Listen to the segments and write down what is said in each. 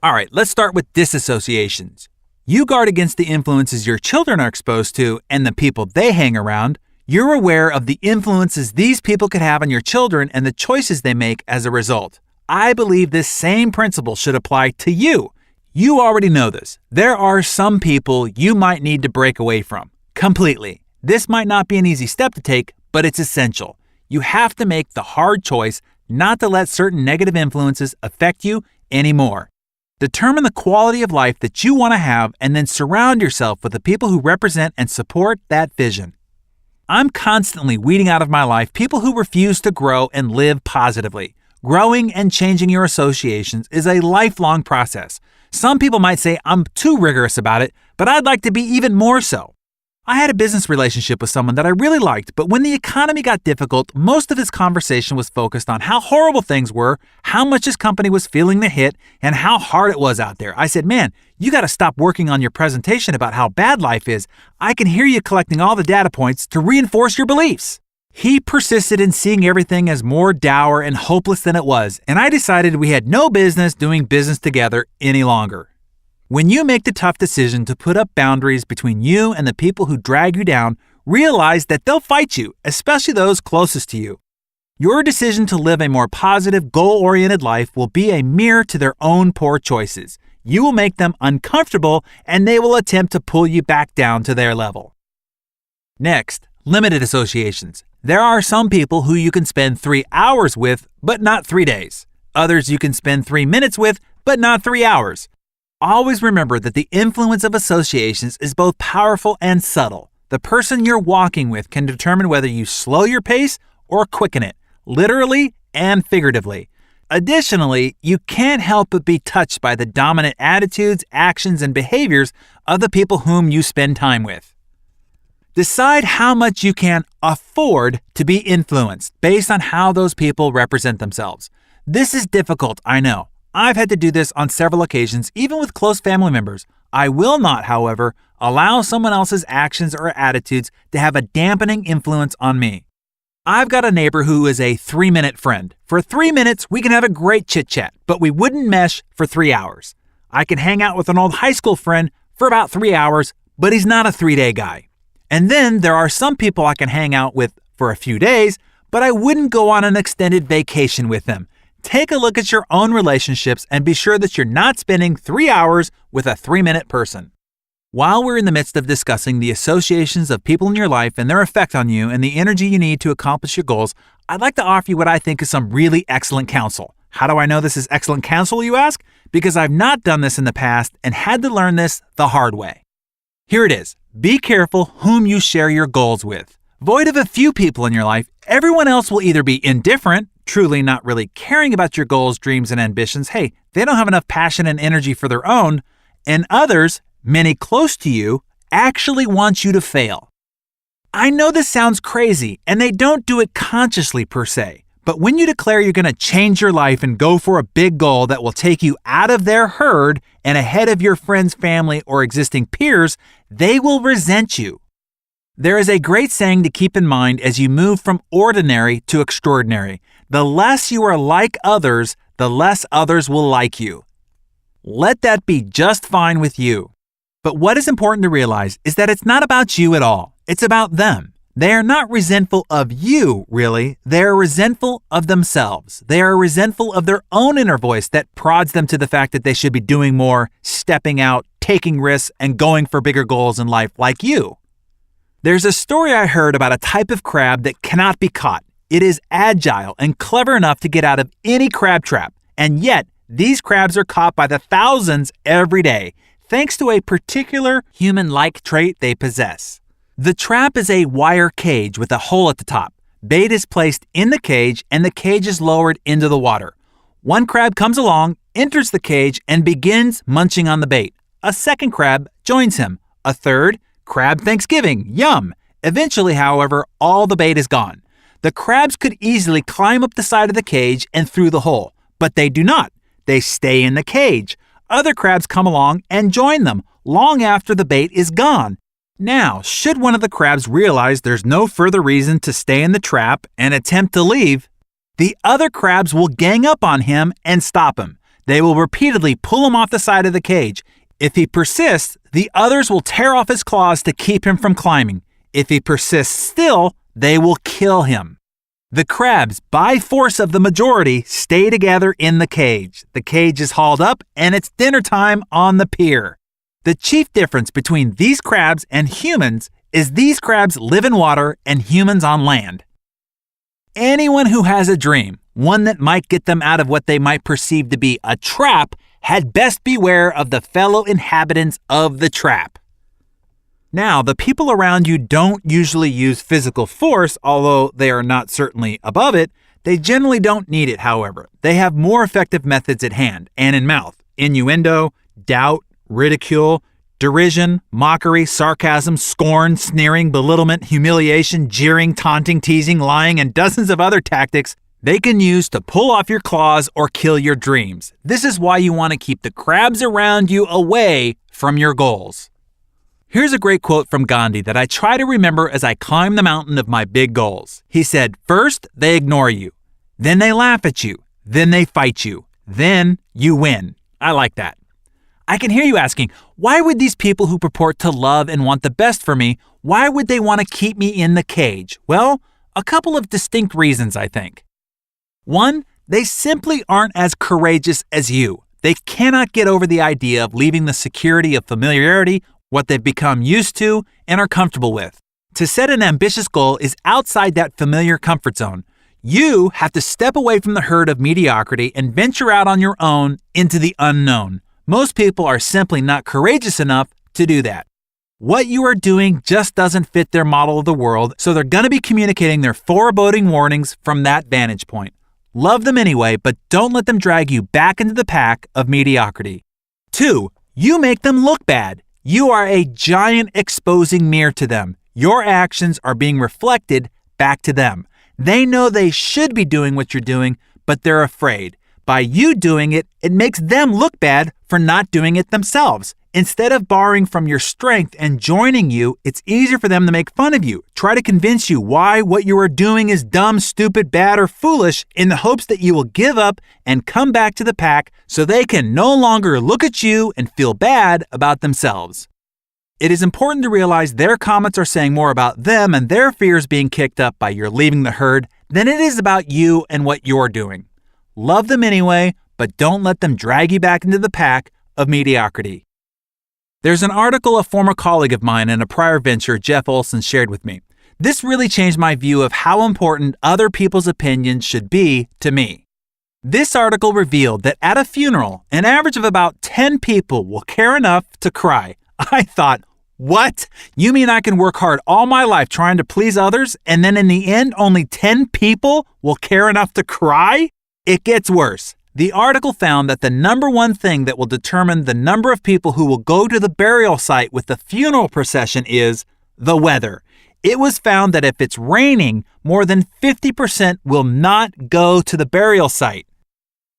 All right, let's start with dissociations. You guard against the influences your children are exposed to and the people they hang around. You're aware of the influences these people could have on your children and the choices they make as a result. I believe this same principle should apply to you. You already know this. There are some people you might need to break away from completely. This might not be an easy step to take, but it's essential. You have to make the hard choice not to let certain negative influences affect you anymore. Determine the quality of life that you want to have and then surround yourself with the people who represent and support that vision. I'm constantly weeding out of my life people who refuse to grow and live positively. Growing and changing your associations is a lifelong process. Some people might say I'm too rigorous about it, but I'd like to be even more so. I had a business relationship with someone that I really liked, but when the economy got difficult, most of his conversation was focused on how horrible things were, how much his company was feeling the hit, and how hard it was out there. I said, man, you got to stop working on your presentation about how bad life is. I can hear you collecting all the data points to reinforce your beliefs. He persisted in seeing everything as more dour and hopeless than it was, and I decided we had no business doing business together any longer. When you make the tough decision to put up boundaries between you and the people who drag you down, realize that they'll fight you, especially those closest to you. Your decision to live a more positive, goal-oriented life will be a mirror to their own poor choices. You will make them uncomfortable, and they will attempt to pull you back down to their level. Next, limited associations. There are some people who you can spend 3 hours with, but not 3 days. Others you can spend 3 minutes with, but not 3 hours. Always remember that the influence of associations is both powerful and subtle. The person you're walking with can determine whether you slow your pace or quicken it, literally and figuratively. Additionally, you can't help but be touched by the dominant attitudes, actions, and behaviors of the people whom you spend time with. Decide how much you can afford to be influenced based on how those people represent themselves. This is difficult, I know. I've had to do this on several occasions, even with close family members. I will not, however, allow someone else's actions or attitudes to have a dampening influence on me. I've got a neighbor who is a 3-minute friend. For 3 minutes, we can have a great chit-chat, but we wouldn't mesh for 3 hours. I can hang out with an old high school friend for about 3 hours, but he's not a 3-day guy. And then there are some people I can hang out with for a few days, but I wouldn't go on an extended vacation with them. Take a look at your own relationships and be sure that you're not spending 3 hours with a 3-minute person. While we're in the midst of discussing the associations of people in your life and their effect on you and the energy you need to accomplish your goals, I'd like to offer you what I think is some really excellent counsel. How do I know this is excellent counsel, you ask? Because I've not done this in the past and had to learn this the hard way. Here it is. Be careful whom you share your goals with. Void of a few people in your life, everyone else will either be indifferent, truly not really caring about your goals, dreams, and ambitions. Hey, they don't have enough passion and energy for their own. And others, many close to you, actually want you to fail. I know this sounds crazy, and they don't do it consciously per se. But when you declare you're going to change your life and go for a big goal that will take you out of their herd and ahead of your friends, family, or existing peers, they will resent you. There is a great saying to keep in mind as you move from ordinary to extraordinary. The less you are like others, the less others will like you. Let that be just fine with you. But what is important to realize is that it's not about you at all. It's about them. They are not resentful of you, really. They are resentful of themselves. They are resentful of their own inner voice that prods them to the fact that they should be doing more, stepping out, taking risks, and going for bigger goals in life like you. There's a story I heard about a type of crab that cannot be caught. It is agile and clever enough to get out of any crab trap, and yet these crabs are caught by the thousands every day, thanks to a particular human-like trait they possess. The trap is a wire cage with a hole at the top. Bait is placed in the cage, and the cage is lowered into the water. One crab comes along, enters the cage, and begins munching on the bait. A second crab joins him. A third, crab Thanksgiving, yum! Eventually, however, all the bait is gone. The crabs could easily climb up the side of the cage and through the hole, but they do not. They stay in the cage. Other crabs come along and join them long after the bait is gone. Now, should one of the crabs realize there's no further reason to stay in the trap and attempt to leave, the other crabs will gang up on him and stop him. They will repeatedly pull him off the side of the cage. If he persists, the others will tear off his claws to keep him from climbing. If he persists still, they will kill him. The crabs, by force of the majority, stay together in the cage. The cage is hauled up and it's dinner time on the pier. The chief difference between these crabs and humans is these crabs live in water and humans on land. Anyone who has a dream, one that might get them out of what they might perceive to be a trap, had best beware of the fellow inhabitants of the trap. Now, the people around you don't usually use physical force, although they are not certainly above it. They generally don't need it, however. They have more effective methods at hand and in mouth: innuendo, doubt, ridicule, derision, mockery, sarcasm, scorn, sneering, belittlement, humiliation, jeering, taunting, teasing, lying, and dozens of other tactics they can use to pull off your claws or kill your dreams. This is why you want to keep the crabs around you away from your goals. Here's a great quote from Gandhi that I try to remember as I climb the mountain of my big goals. He said, "First, they ignore you. Then they laugh at you. Then they fight you. Then you win." I like that. I can hear you asking, why would these people who purport to love and want the best for me, why would they want to keep me in the cage? Well, a couple of distinct reasons, I think. One, they simply aren't as courageous as you. They cannot get over the idea of leaving the security of familiarity, what they've become used to and are comfortable with. To set an ambitious goal is outside that familiar comfort zone. You have to step away from the herd of mediocrity and venture out on your own into the unknown. Most people are simply not courageous enough to do that. What you are doing just doesn't fit their model of the world, so they're going to be communicating their foreboding warnings from that vantage point. Love them anyway, but don't let them drag you back into the pack of mediocrity. 2, you make them look bad. You are a giant exposing mirror to them. Your actions are being reflected back to them. They know they should be doing what you're doing, but they're afraid. By you doing it, it makes them look bad for not doing it themselves. Instead of borrowing from your strength and joining you, it's easier for them to make fun of you, try to convince you why what you are doing is dumb, stupid, bad, or foolish in the hopes that you will give up and come back to the pack so they can no longer look at you and feel bad about themselves. It is important to realize their comments are saying more about them and their fears being kicked up by your leaving the herd than it is about you and what you're doing. Love them anyway, but don't let them drag you back into the pack of mediocrity. There's an article a former colleague of mine in a prior venture, Jeff Olson, shared with me. This really changed my view of how important other people's opinions should be to me. This article revealed that at a funeral, an average of about 10 people will care enough to cry. I thought, what? You mean I can work hard all my life trying to please others, and then in the end, only 10 people will care enough to cry? It gets worse. The article found that the number one thing that will determine the number of people who will go to the burial site with the funeral procession is the weather. It was found that if it's raining, more than 50% will not go to the burial site.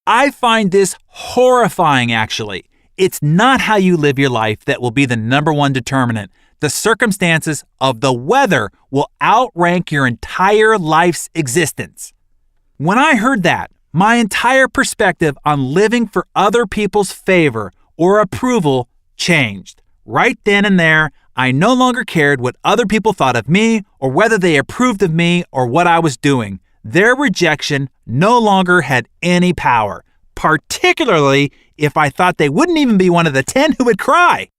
I find this horrifying, actually. It's not how you live your life that will be the number one determinant. The circumstances of the weather will outrank your entire life's existence. When I heard that, my entire perspective on living for other people's favor or approval changed. Right then and there, I no longer cared what other people thought of me or whether they approved of me or what I was doing. Their rejection no longer had any power, particularly if I thought they wouldn't even be one of the 10 who would cry.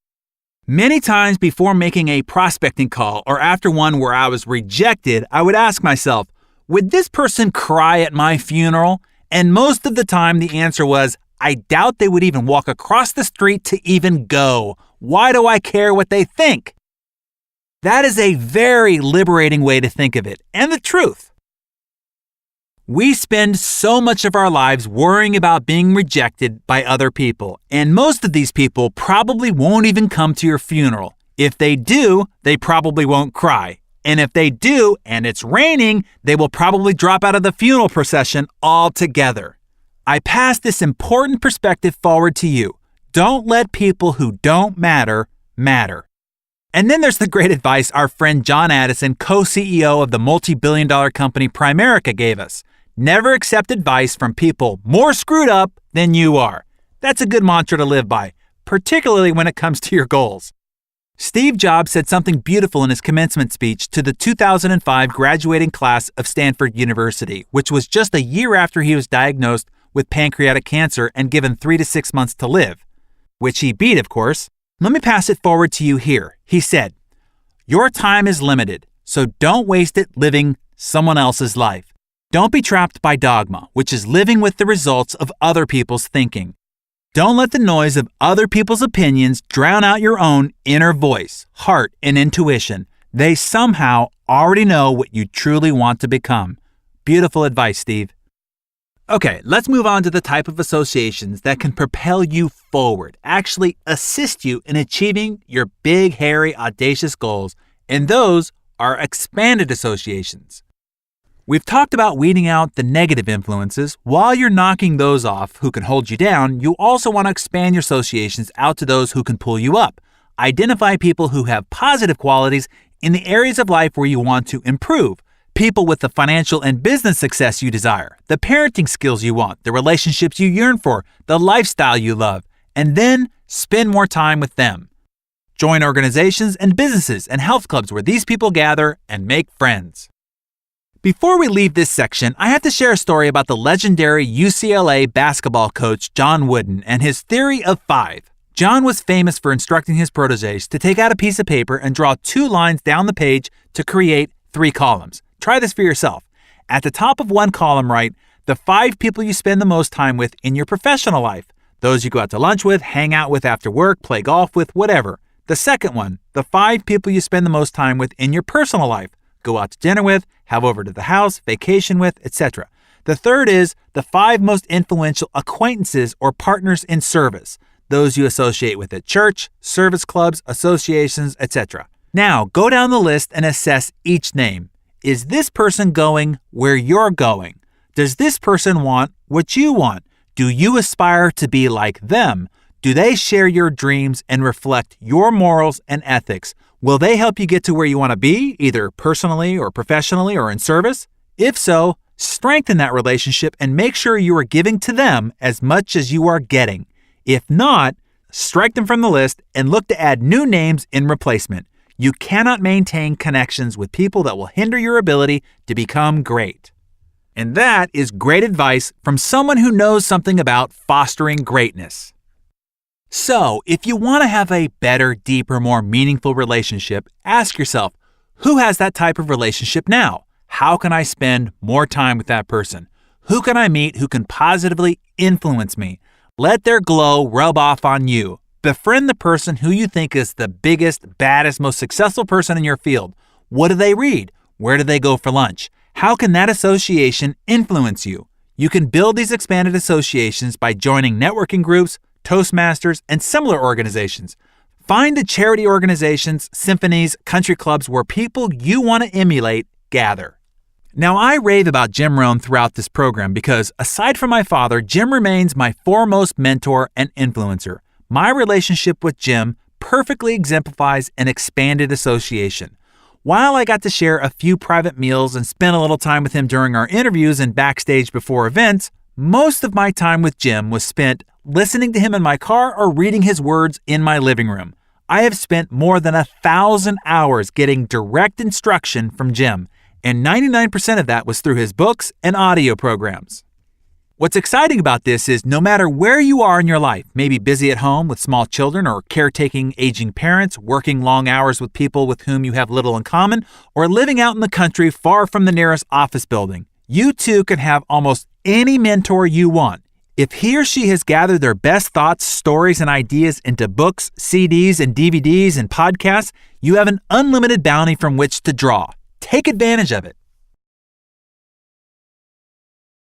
Many times before making a prospecting call or after one where I was rejected, I would ask myself, would this person cry at my funeral? And most of the time the answer was, I doubt they would even walk across the street to even go. Why do I care what they think? That is a very liberating way to think of it, and the truth. We spend so much of our lives worrying about being rejected by other people, and most of these people probably won't even come to your funeral. If they do, they probably won't cry. And if they do, and it's raining, they will probably drop out of the funeral procession altogether. I pass this important perspective forward to you. Don't let people who don't matter, matter. And then there's the great advice our friend John Addison, co-CEO of the multi-billion-dollar company Primerica, gave us. Never accept advice from people more screwed up than you are. That's a good mantra to live by, particularly when it comes to your goals. Steve Jobs said something beautiful in his commencement speech to the 2005 graduating class of Stanford University, which was just a year after he was diagnosed with pancreatic cancer and given 3 to 6 months to live, which he beat, of course. Let me pass it forward to you here. He said, "Your time is limited, so don't waste it living someone else's life. Don't be trapped by dogma, which is living with the results of other people's thinking. Don't let the noise of other people's opinions drown out your own inner voice, heart, and intuition. They somehow already know what you truly want to become." Beautiful advice, Steve. Okay, let's move on to the type of associations that can propel you forward, actually assist you in achieving your big, hairy, audacious goals, and those are expanded associations. We've talked about weeding out the negative influences. While you're knocking those off who can hold you down, you also want to expand your associations out to those who can pull you up. Identify people who have positive qualities in the areas of life where you want to improve. People with the financial and business success you desire, the parenting skills you want, the relationships you yearn for, the lifestyle you love, and then spend more time with them. Join organizations and businesses and health clubs where these people gather and make friends. Before we leave this section, I have to share a story about the legendary UCLA basketball coach John Wooden and his theory of 5. John was famous for instructing his protégés to take out a piece of paper and draw 2 lines down the page to create 3 columns. Try this for yourself. At the top of one column, write the 5 people you spend the most time with in your professional life. Those you go out to lunch with, hang out with after work, play golf with, whatever. The second one, the 5 people you spend the most time with in your personal life. Go out to dinner with, have over to the house, vacation with, etc. The third is the 5 most influential acquaintances or partners in service. Those you associate with at church, service clubs, associations, etc. Now, go down the list and assess each name. Is this person going where you're going? Does this person want what you want? Do you aspire to be like them? Do they share your dreams and reflect your morals and ethics? Will they help you get to where you want to be, either personally or professionally or in service? If so, strengthen that relationship and make sure you are giving to them as much as you are getting. If not, strike them from the list and look to add new names in replacement. You cannot maintain connections with people that will hinder your ability to become great. And that is great advice from someone who knows something about fostering greatness. So, if you want to have a better, deeper, more meaningful relationship, ask yourself, who has that type of relationship now? How can I spend more time with that person? Who can I meet who can positively influence me? Let their glow rub off on you. Befriend the person who you think is the biggest, baddest, most successful person in your field. What do they read? Where do they go for lunch? How can that association influence you? You can build these expanded associations by joining networking groups, Toastmasters, and similar organizations. Find the charity organizations, symphonies, country clubs where people you want to emulate gather. Now, I rave about Jim Rohn throughout this program because, aside from my father, Jim remains my foremost mentor and influencer. My relationship with Jim perfectly exemplifies an expanded association. While I got to share a few private meals and spend a little time with him during our interviews and backstage before events, most of my time with Jim was spent listening to him in my car or reading his words in my living room. I have spent more than 1,000 hours getting direct instruction from Jim, and 99% of that was through his books and audio programs. What's exciting about this is no matter where you are in your life, maybe busy at home with small children or caretaking aging parents, working long hours with people with whom you have little in common, or living out in the country far from the nearest office building, you too can have almost any mentor you want. If he or she has gathered their best thoughts, stories, and ideas into books, CDs, and DVDs and podcasts, you have an unlimited bounty from which to draw. Take advantage of it.